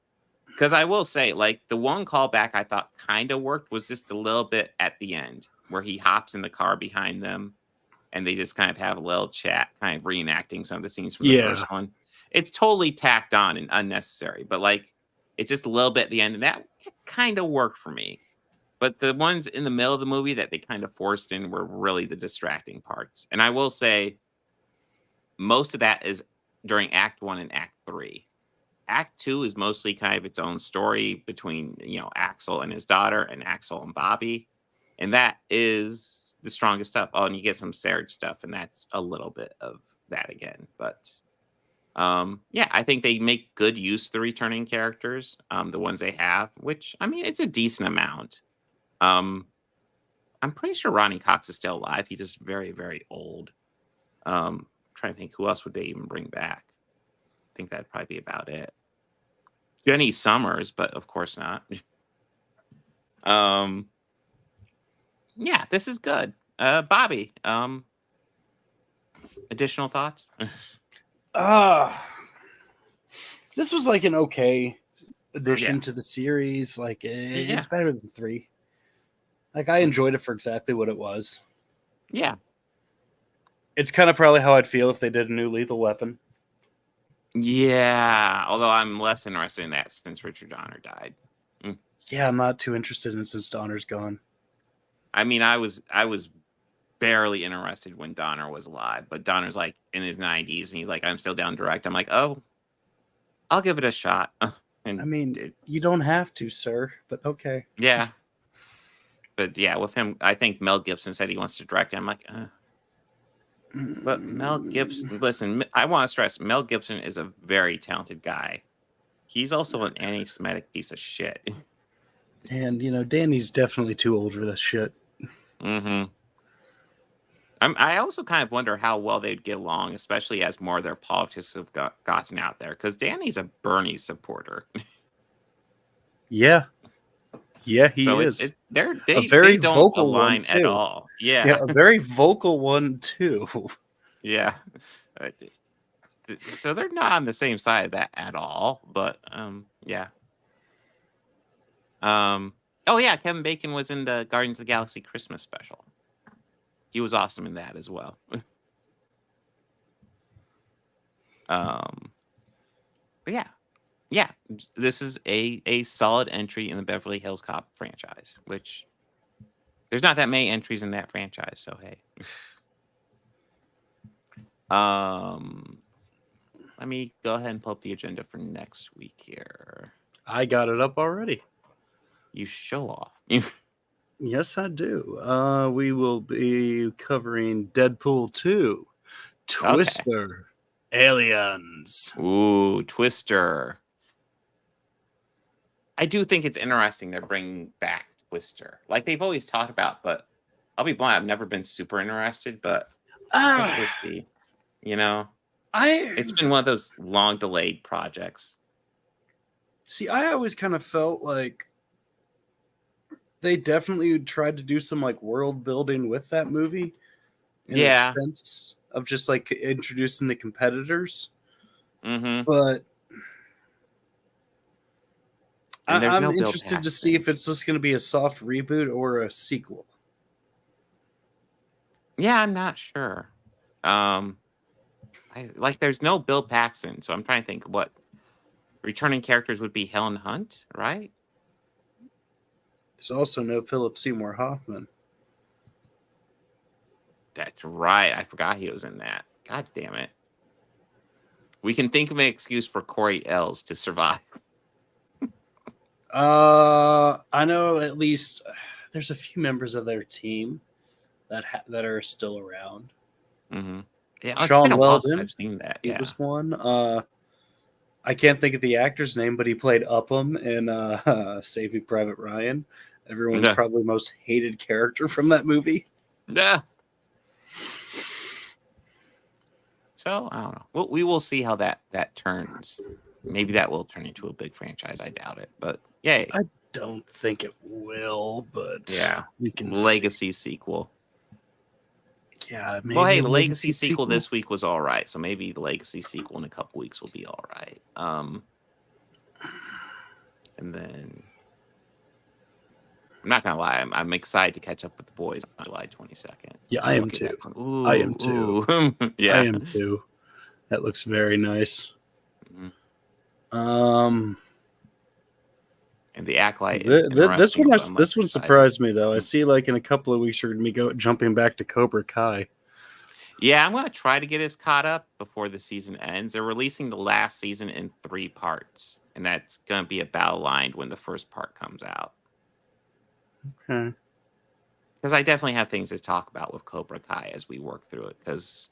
Because I will say, like, the one callback I thought kind of worked was just a little bit at the end where he hops in the car behind them and they just kind of have a little chat, kind of reenacting some of the scenes from the first one. It's totally tacked on and unnecessary, but like, it's just a little bit at the end, and that kind of worked for me. But the ones in the middle of the movie that they kind of forced in were really the distracting parts. And I will say, most of that is during Act 1 and Act 3. Act 2 is mostly kind of its own story between, Axel and his daughter and Axel and Bobby. And that is the strongest stuff. Oh, and you get some Serge stuff, and that's a little bit of that again. But yeah, I think they make good use of the returning characters, the ones they have, which, I mean, it's a decent amount. I'm pretty sure Ronnie Cox is still alive. He's just very, very old. Trying to think, who else would they even bring back? I think that'd probably be about it. Jenny Summers, but of course not. Yeah, this is good. Bobby, additional thoughts? This was like an okay addition Yeah. to the series. Like Yeah. it's better than 3. Like I enjoyed it for exactly what it was. Yeah. It's kind of probably how I'd feel if they did a new Lethal Weapon. Yeah. Although I'm less interested in that since Richard Donner died. Yeah, I'm not too interested in it since Donner's gone. I mean, I was barely interested when Donner was alive, but Donner's like in his 90s and he's like, I'm still down direct. I'm like, oh, I'll give it a shot. And I mean, you don't have to, sir, but okay. Yeah. But yeah, with him, I think Mel Gibson said he wants to direct it. I'm like, But Mel Gibson, listen, I want to stress, Mel Gibson is a very talented guy. He's also an anti-Semitic piece of shit. And, Danny's definitely too old for this shit. Mm-hmm. I also kind of wonder how well they'd get along, especially as more of their politics have gotten out there. Because Danny's a Bernie supporter. Yeah. Yeah, he so is. They don't vocal align one, at too. all. Yeah. Yeah, a very vocal one, too. Yeah. So they're not on the same side of that at all. But, yeah. Oh, yeah, Kevin Bacon was in the Guardians of the Galaxy Christmas special. He was awesome in that as well. But yeah, this is a solid entry in the Beverly Hills Cop franchise, which there's not that many entries in that franchise, so hey. Let me go ahead and pull up the agenda for next week here. I got it up already. You show off. Yes, I do. We will be covering Deadpool 2, Twister, Aliens. Ooh, Twister. I do think it's interesting they're bringing back Twister. Like they've always talked about, but I'll be blunt, I've never been super interested, but I guess we'll see. It's been one of those long delayed projects. See, I always kind of felt like they definitely tried to do some like world building with that movie. In a sense of just like introducing the competitors. Mm-hmm. But I'm interested to see if it's just going to be a soft reboot or a sequel. Yeah, I'm not sure. There's no Bill Paxton, so I'm trying to think what returning characters would be. Helen Hunt, right? There's also no Philip Seymour Hoffman. That's right. I forgot he was in that. God damn it. We can think of an excuse for Corey Ells to survive. I know at least there's a few members of their team that are still around. Mm-hmm. Yeah, Sean Weldon, I've seen that. He was one. I can't think of the actor's name, but he played Upham in Saving Private Ryan. Everyone's probably most hated character from that movie. Yeah. So I don't know. We will see how that turns. Maybe that will turn into a big franchise. I doubt it, but yay. I don't think it will, but yeah, we can Legacy sequel. Yeah, maybe. Well, hey, the Legacy sequel this week was all right, so maybe the Legacy sequel in a couple weeks will be all right. And then I'm not gonna lie, I'm excited to catch up with the boys on July 22nd. Yeah, I am too. I am too. Yeah, I am too. That looks very nice. Mm-hmm. And the Acolyte is this one surprised me though. I see like in a couple of weeks you're gonna be jumping back to Cobra Kai. Yeah, I'm gonna try to get us caught up before the season ends. They're releasing the last season in 3 parts, and that's gonna be about aligned when the first part comes out. Okay. Because I definitely have things to talk about with Cobra Kai as we work through it. Because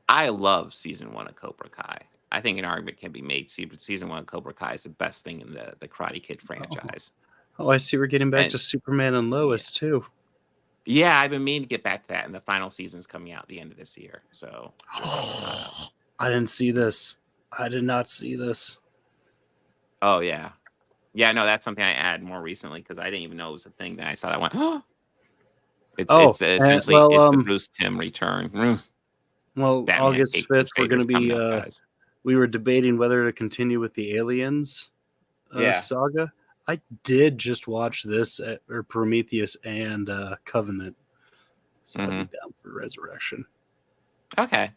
I love season 1 of Cobra Kai. I think an argument can be made. Season 1 of Cobra Kai is the best thing in the Karate Kid franchise. Oh, I see. We're getting back to Superman and Lois too. Yeah, I've been meaning to get back to that, and the final season's coming out at the end of this year. So I didn't see this. I did not see this. Oh yeah. Yeah, no, that's something I added more recently because I didn't even know it was a thing. Then I saw that one. It's essentially it's the Bruce Timm return. Well, Batman, August 5th, we're going to be. We were debating whether to continue with the Aliens saga. I did just watch this or Prometheus and Covenant, so I'll be down for Resurrection. Okay.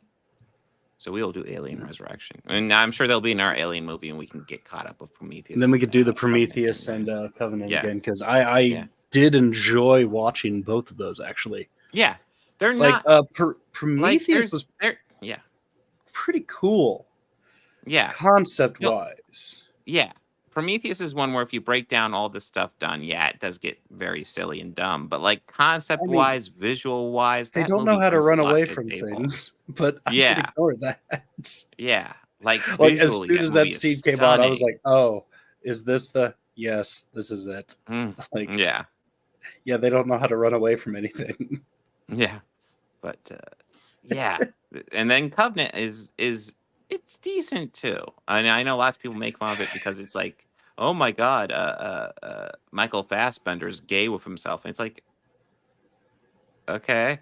So we will do Alien Resurrection. And I'm sure there'll be another Alien movie and we can get caught up with Prometheus. And then we could do the Prometheus and Covenant again, because I did enjoy watching both of those, actually. Yeah. They're like, not... Prometheus was pretty cool. Yeah. Concept-wise. Yeah. Prometheus is one where if you break down all the stuff done, it does get very silly and dumb. But like concept-wise, visual-wise, they don't know how to run away from things. but I can Yeah. ignore that. Yeah. Like Like as visually, soon that as that movie is scene came out, I was stunning. like, "Oh, is this the yes? This is it." Like, Yeah. yeah, they don't know how to run away from anything. Yeah. But yeah. And then Covenant is it's decent too. And I know lots of people make fun of it because it's like, oh my god, Michael Fassbender's gay with himself. And it's like, okay,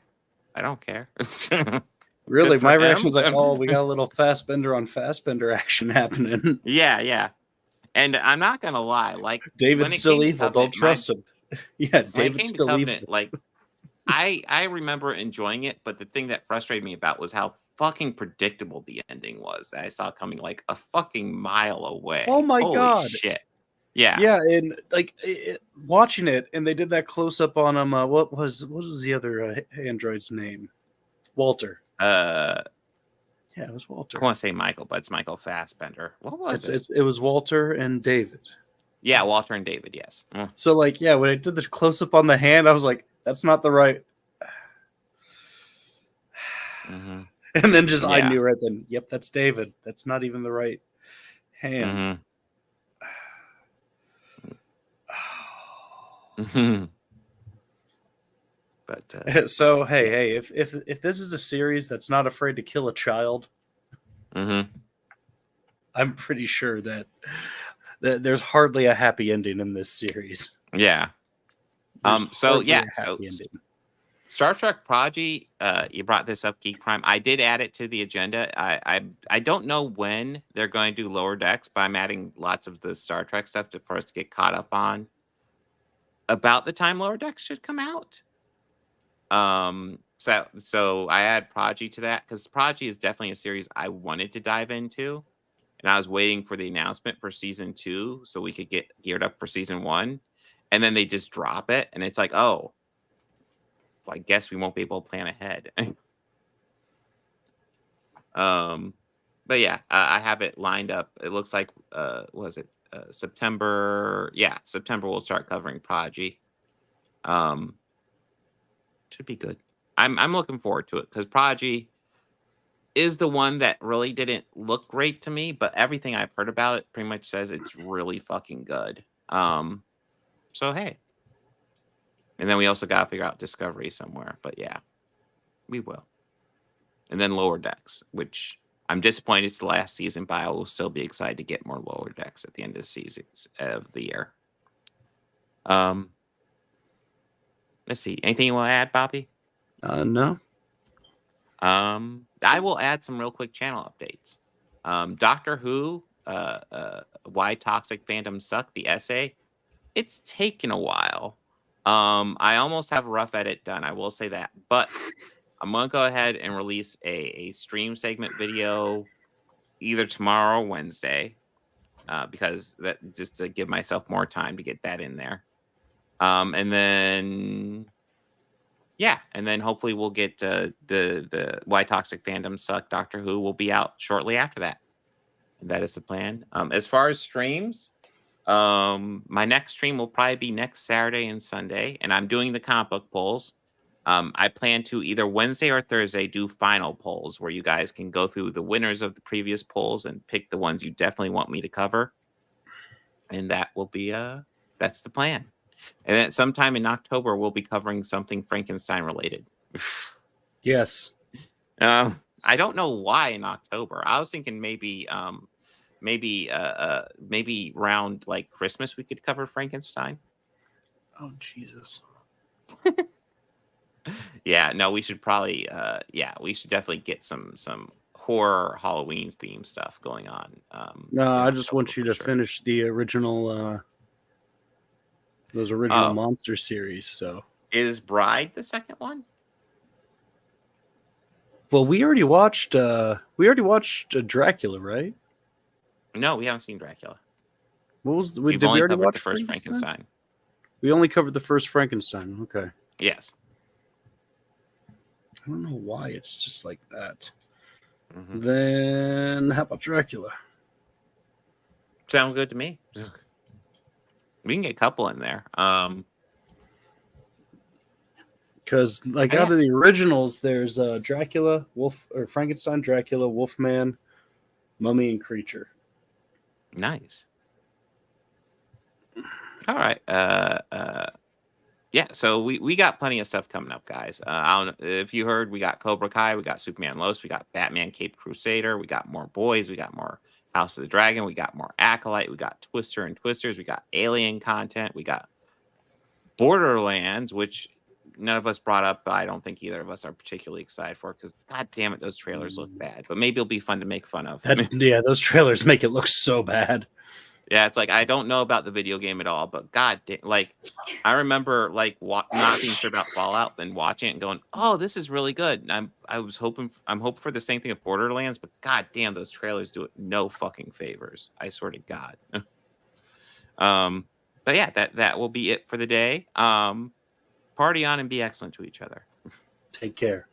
I don't care. Good Really, for my reaction him. was like, "Oh, we got a little Fassbender on Fassbender action happening." Yeah, yeah. And I'm not gonna lie, like when David's it still came to evil. Don't Covenant, my trust him. Yeah, when it David's came to still Covenant, evil. like I remember enjoying it, but the thing that frustrated me about was how fucking predictable the ending was that I saw coming like a fucking mile Oh away. my Holy god. shit. Yeah. Yeah, and like watching it, and they did that close up on him. What was the other android's name? Walter. Uh Yeah, it was I Walter. want to say Michael, but it's Michael Fassbender. What was it? It was Walter and David. Yeah, Walter and David, yes. So like, yeah, when I did the close up on the hand, I was like, "That's not the right." Mm-hmm. And then just I Yeah. knew right then. Yep, that's David. That's not even the right hand. Mm-hmm. But So yeah. hey, if this is a series that's not afraid to kill a child, Mm-hmm. I'm pretty sure that there's hardly a happy ending in this series. Yeah. There's So hardly yeah, a so happy ending. Star Trek Prodigy, you brought this up, Geek Prime. I did add it to the agenda. I don't know when they're going to do Lower Decks, but I'm adding lots of the Star Trek stuff for us to get caught up on. About the time Lower Decks should come out. So I add Prodigy to that because Prodigy is definitely a series I wanted to dive into, and I was waiting for the announcement for season 2 so we could get geared up for season 1, and then they just drop it, and it's like, oh, well, I guess we won't be able to plan ahead. But yeah, I have it lined up. It looks like was it September? Yeah, September we'll start covering Prodigy. Should be good. I'm looking forward to it because Prodigy is the one that really didn't look great to me, but everything I've heard about it pretty much says it's really fucking good. So hey. And then we also gotta figure out Discovery somewhere. But yeah, we will. And then Lower Decks, which I'm disappointed it's the last season, but I will still be excited to get more Lower Decks at the end of the season of the year. Let's see. Anything you want to add, Bobby? No. I will add some real quick channel updates. Doctor Who, Why Toxic Fandoms Suck, the essay. It's taken a while. I almost have a rough edit done. I will say that, but I'm gonna go ahead and release a stream segment video either tomorrow or Wednesday, because that just to give myself more time to get that in there. And then yeah, and then hopefully we'll get the Why Toxic Fandom Suck Doctor Who will be out shortly after that. And that is the plan. As far as streams, my next stream will probably be next Saturday and Sunday, and I'm doing the comic book polls. I plan to either Wednesday or Thursday do final polls where you guys can go through the winners of the previous polls and pick the ones you definitely want me to cover. And that will be that's the plan. And then sometime in October we'll be covering something Frankenstein related. Yes. I don't know why in October. I was thinking maybe maybe around like Christmas we could cover Frankenstein. Oh Jesus. Yeah, no, we should probably yeah, we should definitely get some horror Halloween theme stuff going on. No, I just October want you for to sure. finish the original those original monster series. So Is Bride the second one? well, we already watched Dracula, right? No, we haven't seen Dracula. What was We've did we only already covered watch the first Frankenstein. We only covered the first Frankenstein. Okay. Yes. I don't know why it's just like that. Mm-hmm. Then how about Dracula? Sounds good to me. We can get a couple in there. Because like Oh, out yeah. of the originals, there's Dracula, Wolf or Frankenstein, Dracula, Wolfman, Mummy, and Creature. Nice. All right. Yeah, so we got plenty of stuff coming up, guys. I don't know if you heard, we got Cobra Kai, we got Superman Lost, we got Batman Cape Crusader, we got more Boys, we got more House of the Dragon, we got more Acolyte, we got Twister and Twisters, we got Alien content, we got Borderlands, which none of us brought up, but I don't think either of us are particularly excited for because god damn it, those trailers look bad. But maybe it'll be fun to make fun of. Yeah, those trailers make it look so bad. Yeah, it's like I don't know about the video game at all, but god damn, like I remember like not being sure about Fallout and watching it and going, "Oh, this is really good." And I'm hoping for the same thing with Borderlands, but god damn, those trailers do it no fucking favors. I swear to God. But yeah, that will be it for the day. Party on and be excellent to each other. Take care.